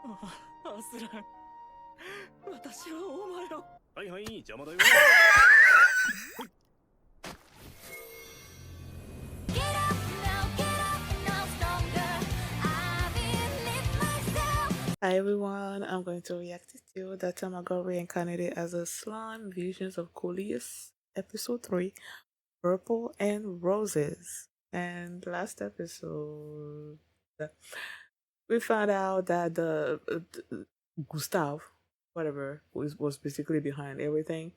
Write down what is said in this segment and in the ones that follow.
アスラン、私はお前を。はいはい、邪魔だよ。Hi everyone, I'm going to react to the time I got reincarnated as a slime visions of Coleus, episode 3, Purple and Roses. And last episode, we found out that the Gustav, whatever, was basically behind everything.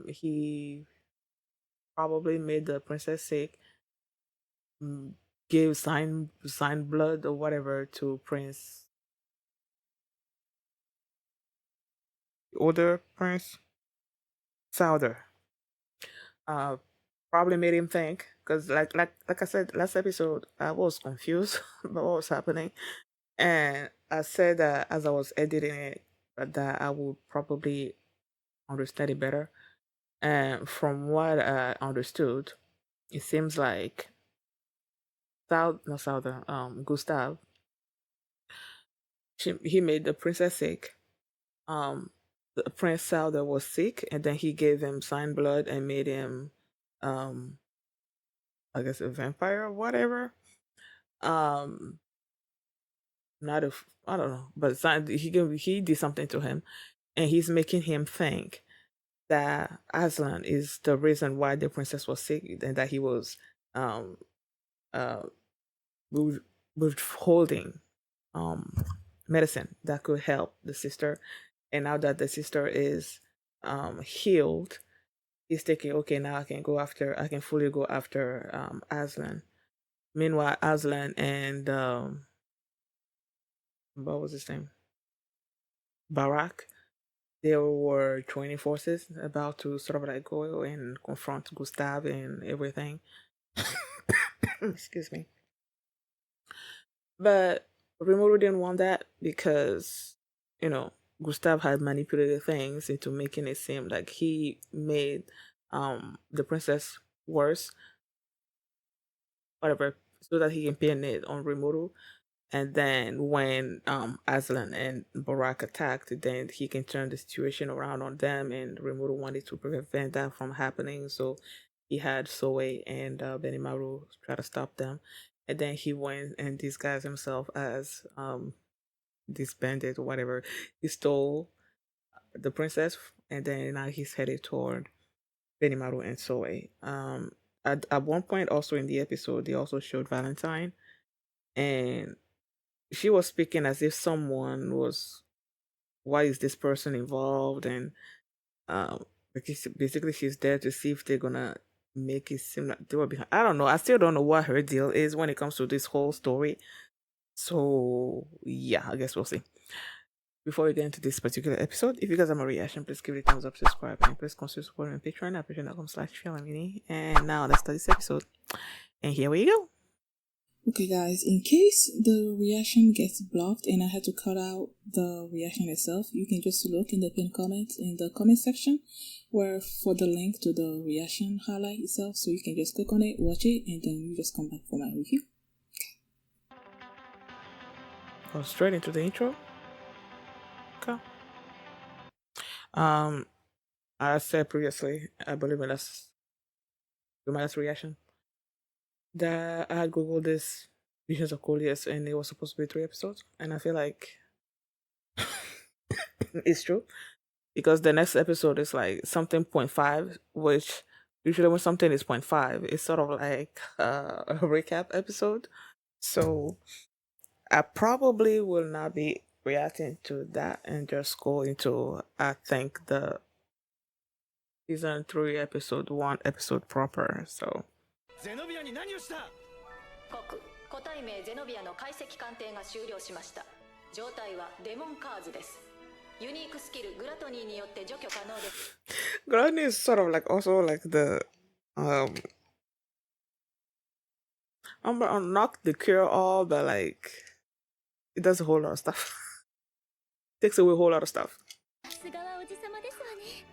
He probably made the princess sick, gave sign blood or whatever to Prince, older Prince Souder. Probably made him think, because like I said last episode, I was confused about what was happening, and I said that as I was editing it, that I would probably understand it better. And from what I understood, it seems like Gustav, he made the princess sick. The Prince Souder was sick, and then he gave him sign blood and made him, um, I guess, a vampire or whatever. Um, not a, I don't know, but he did something to him, and he's making him think that Aslan is the reason why the princess was sick, and that he was um uh withholding um medicine that could help the sister. And now that the sister is healed, he's thinking, okay, now I can fully go after Aslan. Meanwhile, Aslan and what was his name? Barak, they were joining forces, about to sort of like go and confront Gustav and everything. Excuse me. But Rimuru didn't want that because, you know, Gustav had manipulated things into making it seem like he made the princess worse, whatever, so that he can pin it on Rimuru. And then when Aslan and Barak attacked, then he can turn the situation around on them, and Rimuru wanted to prevent that from happening. So he had Soe and Benimaru try to stop them. And then he went and disguised himself as this bandit or whatever. He stole the princess, and then now he's headed toward Benimaru and Soe. At one point also in the episode, they also showed Valentine, and she was speaking as if someone was, why is this person involved? And because basically she's there to see if they're gonna make it seem like they were behind. I don't know. I still don't know what her deal is when it comes to this whole story. So yeah, I guess we'll see. Before we get into this particular episode, if you guys have a reaction, please give it a thumbs up, subscribe, and please consider supporting my Patreon at patreon.com/feelingmini. And now let's start this episode. And here we go. Okay guys, in case the reaction gets blocked and I had to cut out the reaction itself, you can just look in the pinned comment in the comment section where for the link to the reaction highlight itself, so you can just click on it, watch it, and then you just come back for my review. Go straight into the intro. Okay. I said previously, I believe in my last reaction, that I had googled this Visions of Coleus, and it was supposed to be 3 episodes, and I feel like it's true, because the next episode is like something 0.5, which usually when something is 0.5, it's sort of like a recap episode. So I probably will not be reacting to that and just go into, I think, the season 3 episode 1 episode proper. So ゼノビアに何をした？国個体名ゼノビアの解析鑑定が終了しました。状態はデモンカーズです。ユニークスキルグラトニーによって除去可能です。Granny is sort of like also like the not the cure all, but like it does a whole lot of stuff. Takes away a whole lot of stuff. さすがはおじさまですわね。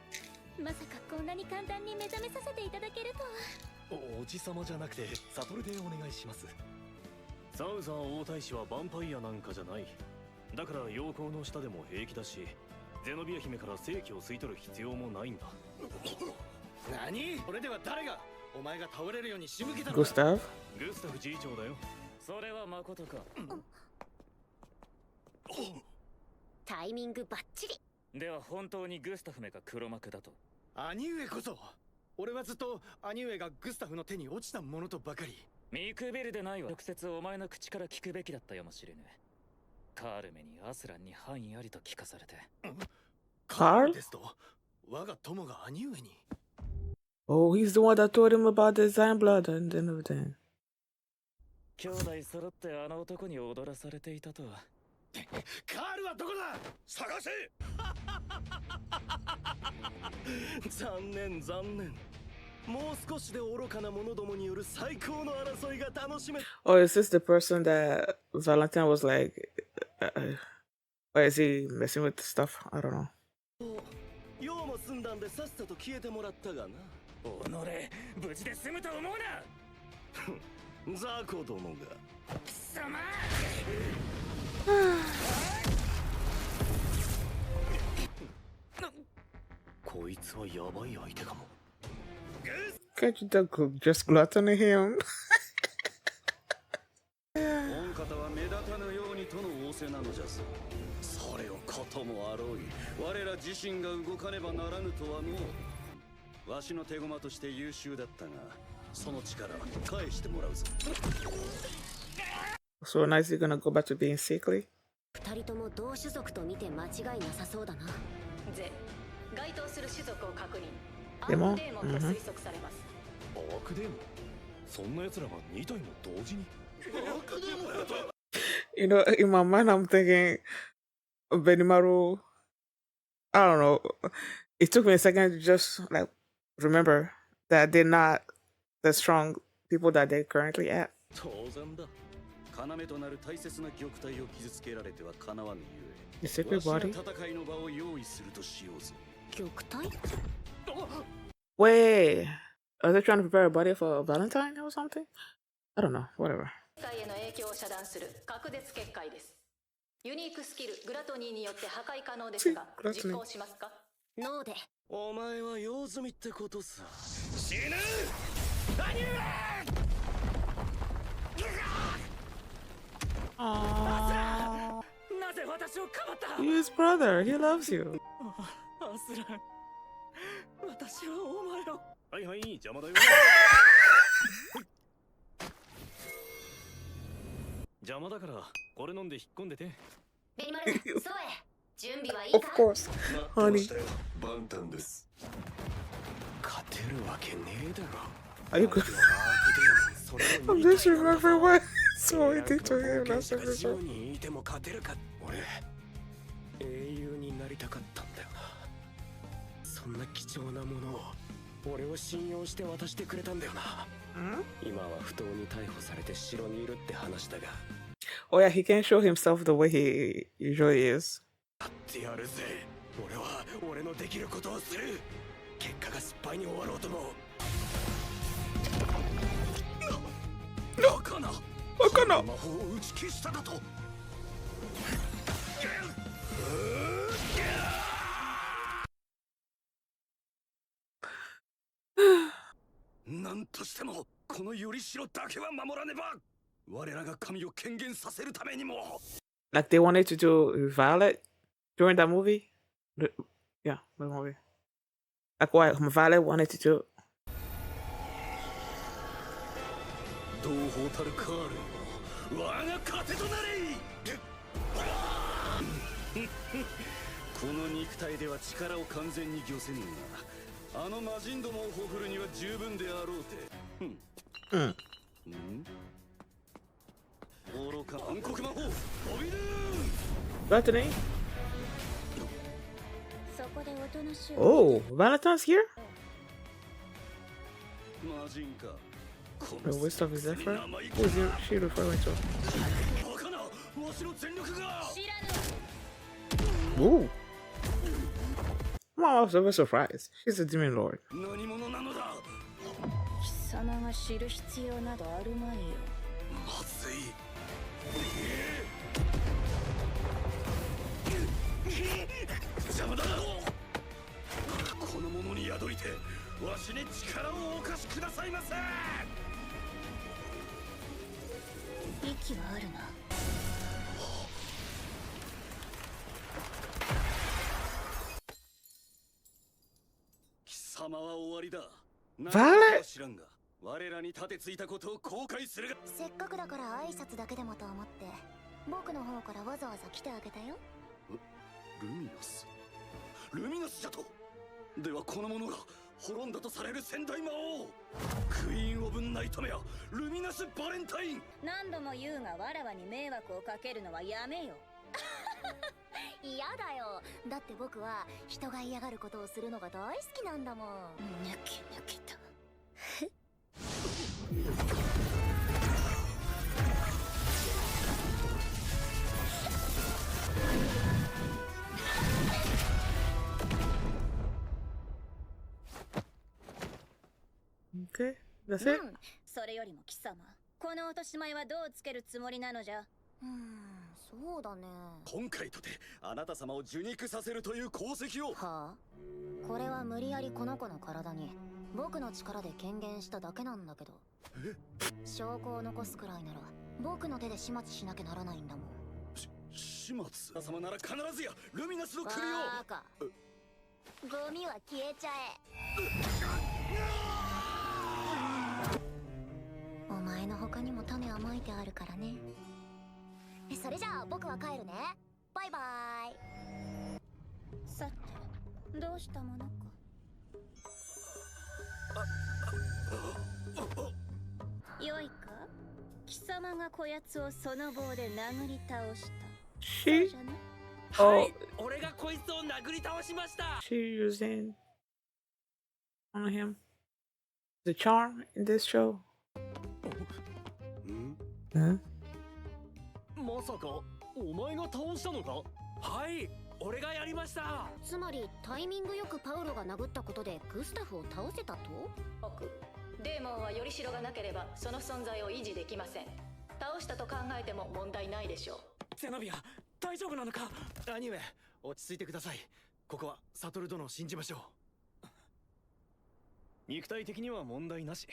まさかこんなに簡単に目覚めさせていただけるとは。おじさまじゃなくてサトルでお願いします。サウザー王太子はヴァンパイアなんかじゃない。だから陽光の下でも平気だし、ゼノビア姫から正気を吸い取る必要もないんだ。何？それでは誰がお前が倒れるように仕向けたのか。グスタフ次長だよ。それは誠か。タイミングバッチリ。では本当にグスタフめが黒幕だと。兄上こそ。俺はずっと兄上がグスタフの手に落ちたものとばかり。見くびるでないわ。直接お前の口から聞くべきだったやもしれぬ。カールメにアスランに範囲ありと聞かされて。カールですと我が友が兄上に。Oh, he's the one that told him about the Zion blood and everything. 兄弟揃ってあの男に踊らされていたとは。カールはどこだ。探せ。残念。もう少しで愚かな者どもによる最高の争いが楽しめ。Oh, is this the person that Valentine was like, or is he messing with stuff? I don't know. 用も済んだんでさっさと消えてもらったがな。おのれ、無事で済むと思うな。ザコ殿が。貴様。こいつはやばい相手かも。Can't you just gluttony him? 御方は目立たぬようにとの仰せなのじゃぞ。それをこともあろうい。我ら自身が動かねばならぬとはの。わしの手駒として優秀だったが、その力返してもらうぞ。So now is he gonna go back to being sickly? 二人とも同種族と見て間違いなさそうだな。該当する種族を確認。でもアークデーモンと推測されます。アークデーモン？そんな奴らが2体も同時に？アークデーモンやと。You know, in my mind, I'm thinking Benimaru. I don't know. It took me a second to just like remember that they're not the strong people that they're currently at. 当然だ。要となる大切な玉体を傷つけられてはかなわぬゆえ。 The sacred body? 戦いの場を用意するとしようぞ。玉体？ Wait, are they trying to prepare a body for Valentine or something? I don't know. Whatever. 世界への影響を遮断する隔絶結界です。ユニークスキルグラトニーによって破壊可能ですが、実行しますか？ノーで。お前は用済みってことさ。死ぬ！兄上！なぜ私をかばった？ You're his brother. He loves you. アスラン、私はお前を。はい邪魔だよ。邪魔だからこれ飲んで引っ込んでて。ベニマル、そうへ。準備はいい Of か？ course, honey. バンタンです。勝てるわけねえだろ。Are you good? I'm just remembering what so I did to him last episode. にいても勝てるか。俺英雄になりたかったんだよな。そんな貴重なものを俺を信用して渡してくれたんだよな。今は不当に逮捕されて城にいるって話だが。Oh yeah, he can't show himself the way he usually is. やってやるぜ。俺は俺のできることをする。結果が失敗に終わろうとも。バカな魔法を打ち消しただと。何としてもこのよりしろだけは守らねば。我らが神を権限させるためにも。 Like they wanted to do Violet during that movie. Yeah, the movie. Like what Violet wanted to do. 同胞たるカール、我が糧となれ。この肉体では力を完全に御せぬが、あの魔人どもをほふるには十分であろうて。愚か暗黒魔法、飛びる。Bethany? そこでおとなしい。 Oh, Valentine's here? 魔人か。 Wait, what stuff is that for? Who is she referring to? Ooh. Wow, I was so surprised. She's a demon lord. 貴様が知る必要などあるまいよ。まずい。いてわしに力をお貸しくださいませ。息はあるな。貴様は終わりだ。バレ知らんが我らに立てついたことを後悔するが。せっかくだから挨拶だけでもと思って僕の方からわざわざ来てあげたよ。ルミナス。ルミナスじゃと。ではこの者が滅んだとされる先代魔王クイーン・オブ・ナイトメアルミナス・バレンタイン。何度も言うがわらわに迷惑をかけるのはやめよ。嫌だよ。だって僕は人が嫌がることをするのが大好きなんだもん。抜け抜けと。Okay, that's it. それよりも貴様、この落とし前はどうつけるつもりなのじゃ。そうだね。今回とてあなた様を受肉させるという功績を。はあ、これは無理やりこの子の体に僕の力で権限しただけなんだけど。証拠を残すくらいなら僕の手で始末しなきゃならないんだもん。始末様なら必ずやルミナスの首を。バカ。ゴミは消えちゃえ。お前の他にも種はまいてあるからね。それじゃあ僕は帰るね。バイバイ。さてどうしたものか。よいか、貴様がこやつをその棒で殴り倒した。そうじゃな。Oh, 俺がこいつを殴り倒しました。 she using on him the charm in this show. まさかお前が倒したのか。はい、俺がやりました。つまりタイミングよくパウロが殴ったことでグスタフを倒せたと。僕デーモンはよりしろがなければその存在を維持できません。倒したと考えても問題ないでしょう。ゼノビア、大丈夫なのか。兄上、落ち着いてください。ここはサトル殿を信じましょう。肉体的には問題なし。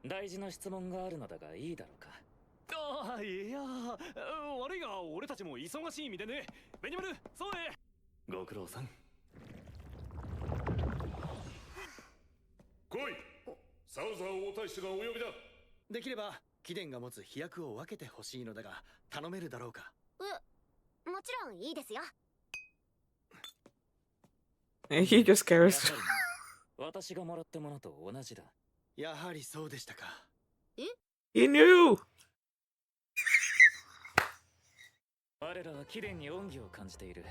大事な質問があるのだがいいだろうか。ああ、いや、悪いが俺たちも忙しい身でね。ベニマル、そうへ。ご苦労さん。来い。サウザー王太子がお呼びだ。できれば貴殿が持つ飛躍を分けてほしいのだが頼めるだろうか。もちろんいいですよ。And he just cares. 私がもらったものと同じだ。やはりそうでしたか。He knew. 我らは貴殿に恩義を感じている。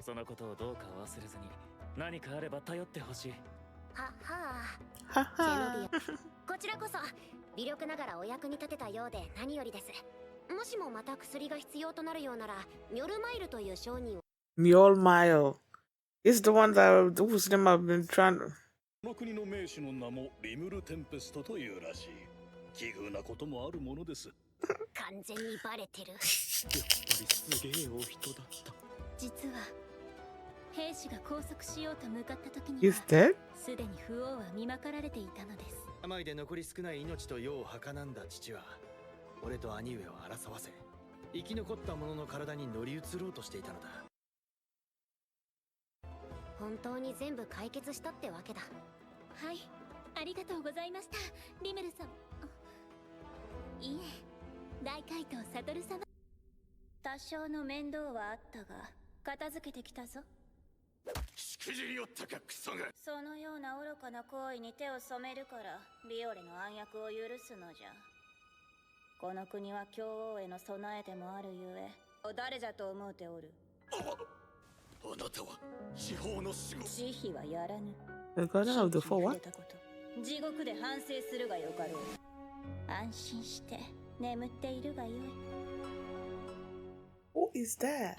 そのことをどうか忘れずに何かあれば頼ってほしい。ははHaha. ゼノビア、こちらこそ微力ながらお役に立てたようで何よりです。もしもまた薬が必要となるようならミョルマイルという商人を。 Mjolmile. It's the one that whose name I've been trying to. この国の名手の名もリムルテンペストというらしい。奇遇なこともあるものです。完全にバレてる。やっぱりすげえお人だった。実は兵士が拘束しようと向かった時に He's は dead? すでに不王は見まかられていたのです。病で残り少ない命と世を儚んだ父は俺と兄上を争わせ生き残った者の体に乗り移ろうとしていたのだ。本当に全部解決したってわけだ。はい、ありがとうございました、リメル様。いえ、大怪盗サトル様。多少の面倒はあったが片付けてきたぞ。しくじりよったかクソが。そのような愚かな行為に手を染めるからビオレの暗躍を許すのじゃ。この国は教王への備えでもあるゆえ誰じゃと思うておる。あなたは司法の守護。慈悲はやらぬ。 The garden of the four 触 what? れたこと地獄で反省するがよかろう。安心して眠っているがよい。 Who is that?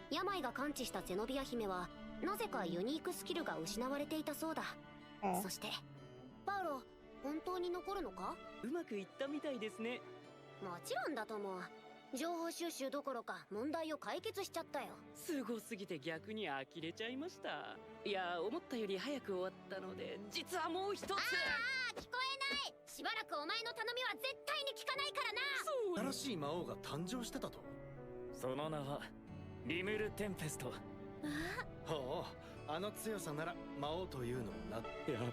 病が完治したゼノビア姫はなぜかユニークスキルが失われていたそうだ。 Oh. そしてパウロ、本当に残るのか。うまくいったみたいですね。もちろんだとも。情報収集どころか問題を解決しちゃったよ。すごすぎて逆に呆れちゃいました。いや、思ったより早く終わったので、実はもう一つ。聞こえない。しばらくお前の頼みは絶対に聞かないからな。新しい魔王が誕生してたと。その名はリムル・テンペスト。ほう、あの強さなら魔王というのもな。や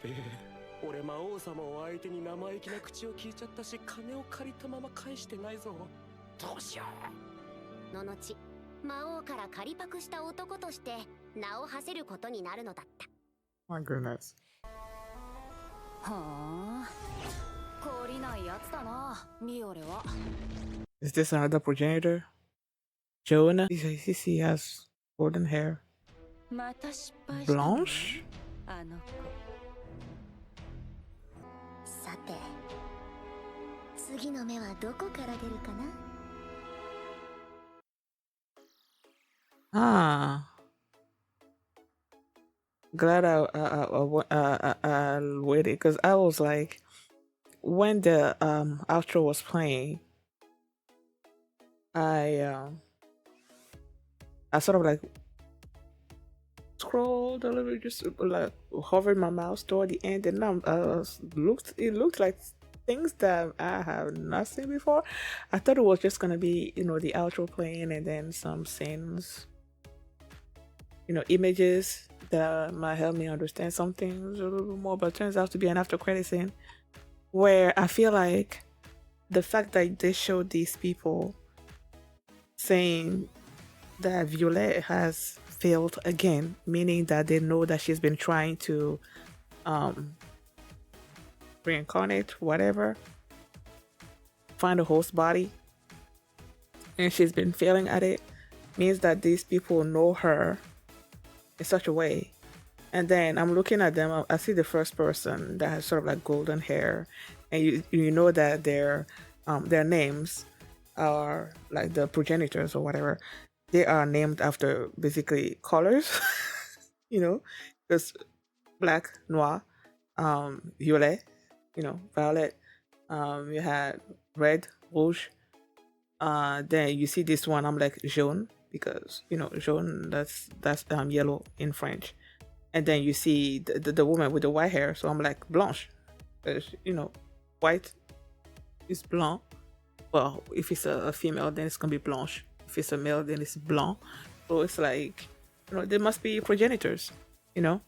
べえ、俺魔王様を相手に生意気な口を聞いちゃったし、金を借りたまま返してないぞ。どうしよの後、魔王から借りパクした男として名を馳せることになるのだった。My goodness. はあ、懲りないやつだな、ミオレは。Is this another progenitor? Jonah? He has golden hair. また失敗したね。 Blanche? あの子。さて、次の目はどこから出るかな。Ah. Glad I waited because I was like, when the outro was playing, I sort of like scrolled a little bit, just like hovered my mouse toward the end, and it looked like things that I have not seen before. I thought it was just gonna be, the outro playing and then some scenes, images that might help me understand some things a little bit more, but it turns out to be an after credit scene where I feel like the fact that they showed these people saying that Violet has failed again, meaning that they know that she's been trying to reincarnate, whatever, find a host body, and she's been failing at it, means that these people know her in such a way. And then I'm looking at them, I see the first person that has sort of like golden hair, and you know that their names are like the progenitors or whatever. They are named after basically colors, because black, noir, violet, violet. You had red, rouge. Then you see this one, I'm like jaune, because jaune, that's yellow in French. And then you see the woman with the white hair, so I'm like blanche, white is blanc. Well, if it's a female, then it's gonna be blanche. If it's a male, then it's blanc. So it's like, they must be progenitors, And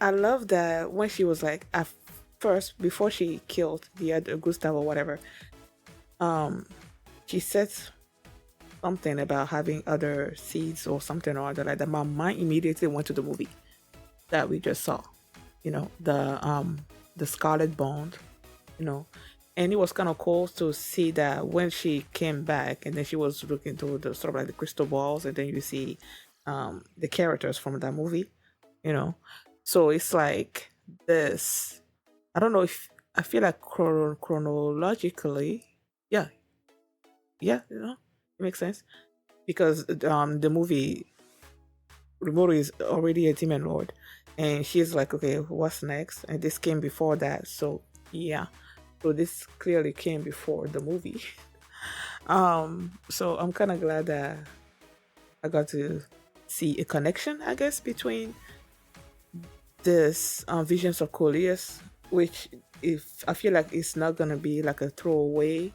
I love that when she was like, at first, before she killed the other Gustav or whatever, she said something about having other seeds or something or other like that. My mind immediately went to the movie that we just saw, the Scarlet Bond, and it was kind of cool to see that when she came back and then she was looking through the sort of like the crystal balls, and then you see the characters from that movie, so it's like this. I don't know if I feel like chronologically, yeah, it makes sense, because the movie Rimuru is already a demon lord, and she's like, okay, what's next? And this came before that, so yeah. So this clearly came before the movie. So I'm kind of glad that I got to see a connection, I guess, between this Visions of Coleus, which if I feel like it's not gonna be like a throwaway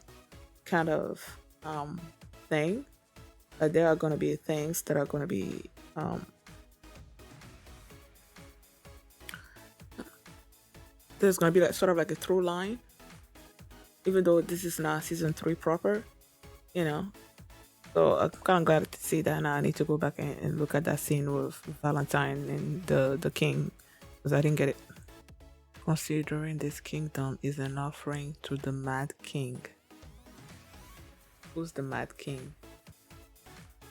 kind of thing. There are gonna be things that are gonna be there's gonna be like sort of like a through line, even though this is not season 3 proper, So I'm kind of glad to see that. Now I need to go back and look at that scene with Valentine and the king, because I didn't get it. Considering this kingdom is an offering to the Mad King. Who's the Mad King?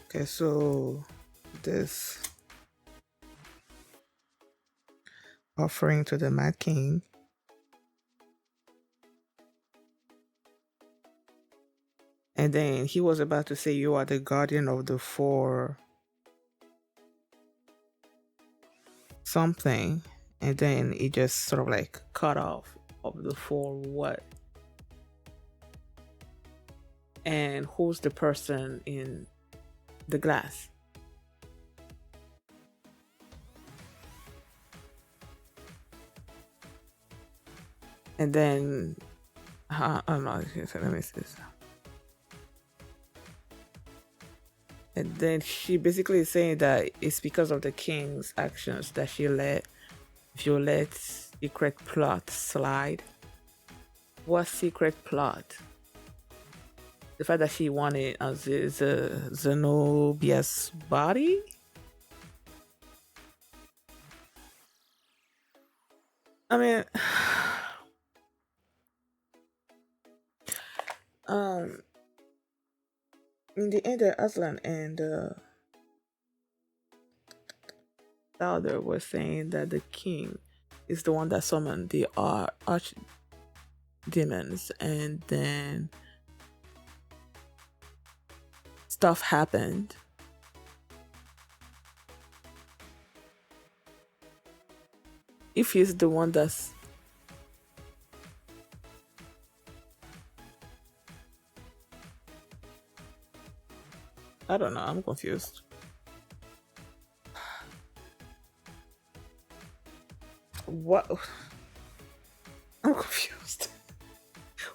Okay, so this offering to the Mad King. And then he was about to say, you are the guardian of the 4 something. And then he just sort of like cut off of the 4 what. and who's the person in the glass. And then, I don't know, let me see this. And then she basically is saying that it's because of the king's actions that she let Violette's secret plot slide. What secret plot? The fact that she wanted Zenobia's body? I mean, in the end, Aslan and Elder was saying that the king is the one that summoned the arch demons, and then stuff happened. If he's the one that's I don't know, I'm confused. What? I'm confused.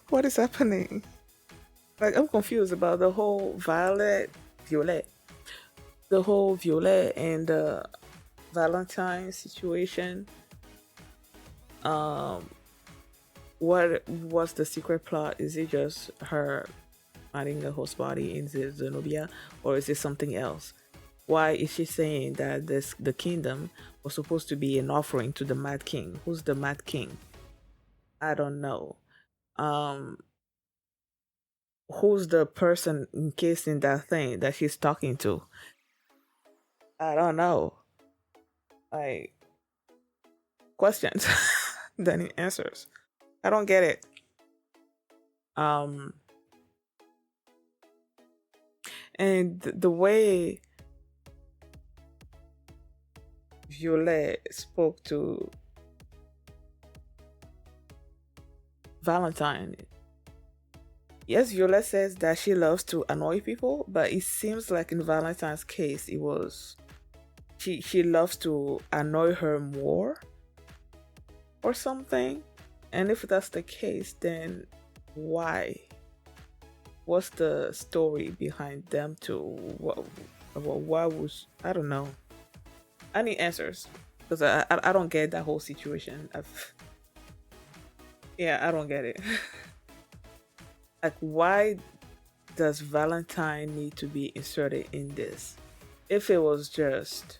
What is happening? Like, I'm confused about the whole Violet, the whole Violet and Valentine situation. What was the secret plot? Is it just her finding a host body in Zenobia, or is it something else? Why is she saying that the kingdom was supposed to be an offering to the Mad King? Who's the Mad King? I don't know. Who's the person encased in that thing that she's talking to? I don't know. Like, questions than answers. I don't get it. And the way Violet spoke to Valentine. Yes, Violet says that she loves to annoy people, but it seems like in Valentine's case, it was she loves to annoy her more or something. And if that's the case, then why? What's the story behind them two? Why was, I don't know. I need answers because I don't get that whole situation. I don't get it. Like, why does Valentine need to be inserted in this? If it was just,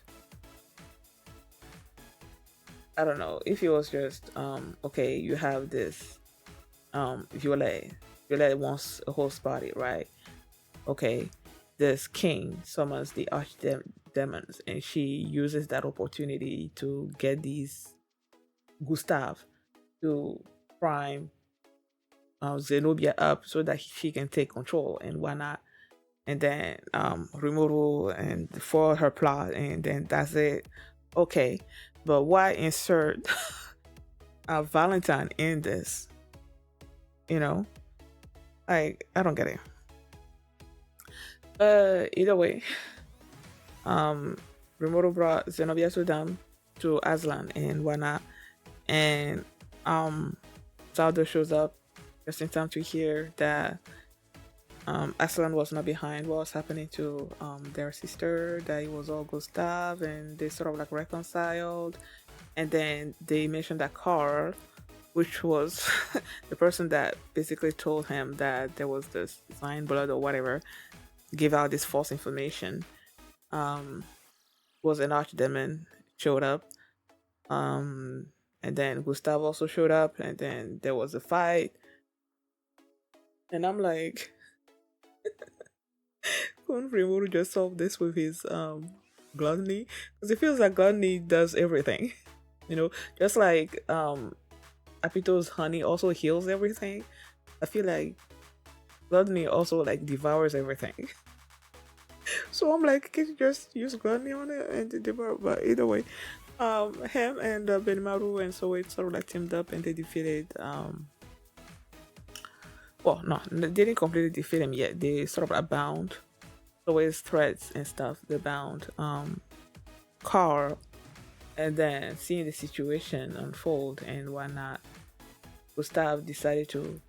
I don't know, if it was just okay, you have this Violet wants a host body, right? Okay, this king summons the archdemons, and she uses that opportunity to get these Gustav to prime Zenobia up so that she can take control and whatnot. And then Rimuru and for her plot, and then that's it. Okay, but why insert Valentine in this? You know, like, I don't get it. Either way, Rimuru brought Zenobia to them, to Aslan and whatnot, and Zaldo shows up just in time to hear that Aslan was not behind what was happening to their sister, that it was all Gustav, and they sort of like reconciled. And then they mentioned that Carl, which was the person that basically told him that there was this Zion blood or whatever, gave out this false information, was an archdemon, showed up. And then Gustav also showed up, and then there was a fight. And I'm like, couldn't Rimuru just solve this with his gluttony? Because it feels like gluttony does everything. You know, just like Apito's honey also heals everything. I feel like gluttony also like devours everything. So I'm like, can you just use gluttony on it and devour? But either way, him and Benimaru and so it sort of like teamed up, and they defeated Well, no, they didn't completely defeat him yet. They sort of are bound. Always threats and stuff. They bound Carl, and then seeing the situation unfold and whatnot, Gustav decided to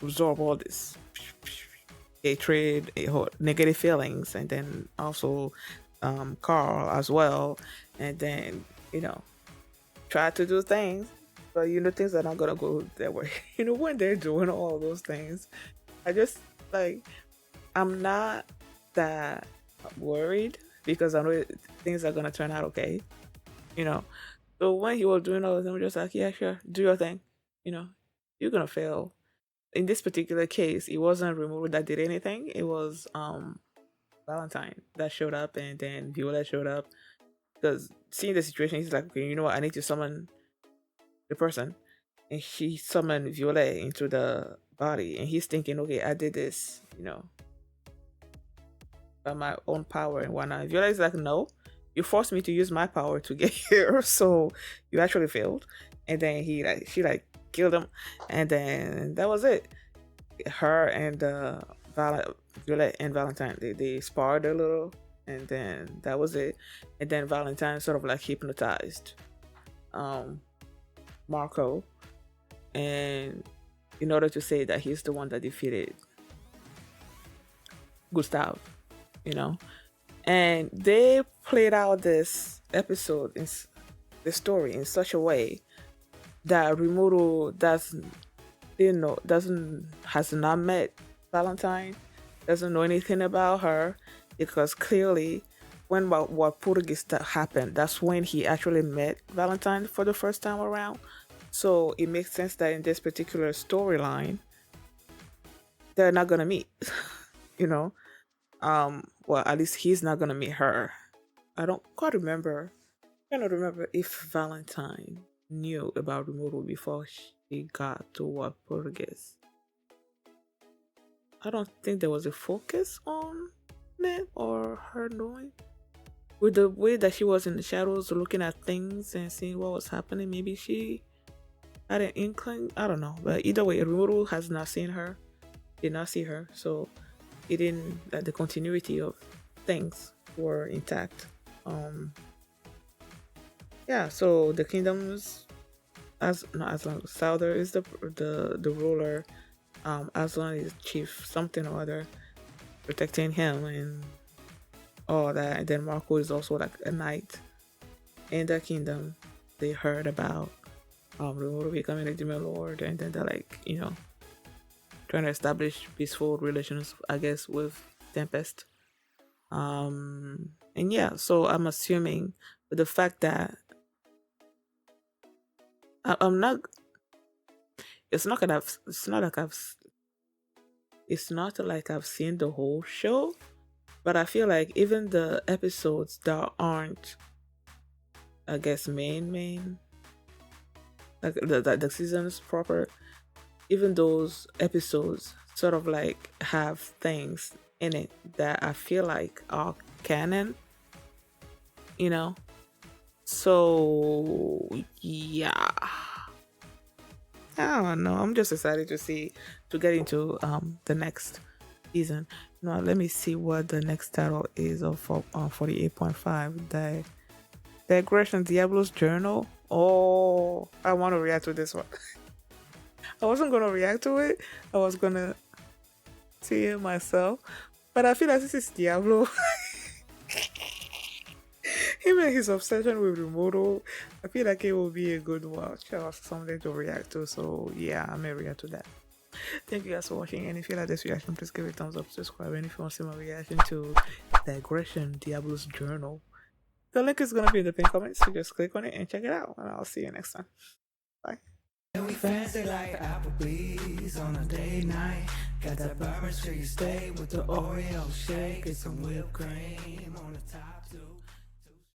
absorb all this hatred, negative feelings, and then also Carl as well, and then try to do things, but things are not gonna go their way. When they're doing all those things, I just I'm not that worried because I know things are gonna turn out okay. So when he was doing all of them, just like, yeah, sure, do your thing. You're gonna fail. In this particular case, it wasn't Rimuru that did anything. It was Valentine that showed up, and then Viola showed up. Because seeing the situation, he's like, okay, you know what? I need to summon the person, and she summoned Viola into the body, and he's thinking, okay, I did this, by my own power and whatnot. Viola is like, no, you forced me to use my power to get here, so you actually failed. And then she killed him, and then that was it. Her and Viola and Valentine, they sparred a little, and then that was it. And then Valentine sort of hypnotized Marco, and in order to say that he's the one that defeated Gustav, and they played out this episode in the story in such a way that Rimuru has not met Valentine, doesn't know anything about her, because clearly when Walpurgis happened, that's when he actually met Valentine for the first time around. So it makes sense that in this particular storyline, they're not gonna meet. Well, at least he's not gonna meet her. I don't quite remember. I don't remember if Valentine knew about Rimuru before she got to Walpurgis. I don't think there was a focus on it or her knowing. With the way that she was in the shadows looking at things and seeing what was happening, maybe she had an inkling. I don't know. But either way, Rimuru has not seen her, did not see her, so it didn't, the continuity of things were intact. Yeah, so the kingdoms, Souther is the ruler, Aslan is chief something or other, protecting him and all that. And then Marco is also a knight in the kingdom. They heard about Rimuru becoming a demon lord, and then they're trying to establish peaceful relations, I guess, with Tempest. And yeah, so I'm assuming with the fact that I'm not. It's not like I've seen the whole show, but I feel like even the episodes that aren't, I guess, main, like the seasons proper, even those episodes sort of have things in it that I feel like are canon, So yeah, I don't know. I'm just excited to get into the next season. Now let me see what the next title is of 48.5. The Aggression Diablo's Journal. Oh, I want to react to this one. I wasn't gonna react to it. I was gonna see it myself, but I feel like this is Diablo. Him and his obsession with Rimuru, I feel like it will be a good watch or something to react to. So yeah, I may react to that. Thank you guys for watching, and if you like this reaction, please give it a thumbs up, subscribe, and if you want to see my reaction to The Aggression Diablo's Journal, the link is gonna be in the pinned comments, so just click on it and check it out, and I'll see you next time. Bye. And we fancy like Applebee's on a day night. Got that bourbon, sure you stay with the Oreo shake and some whipped cream on the top too.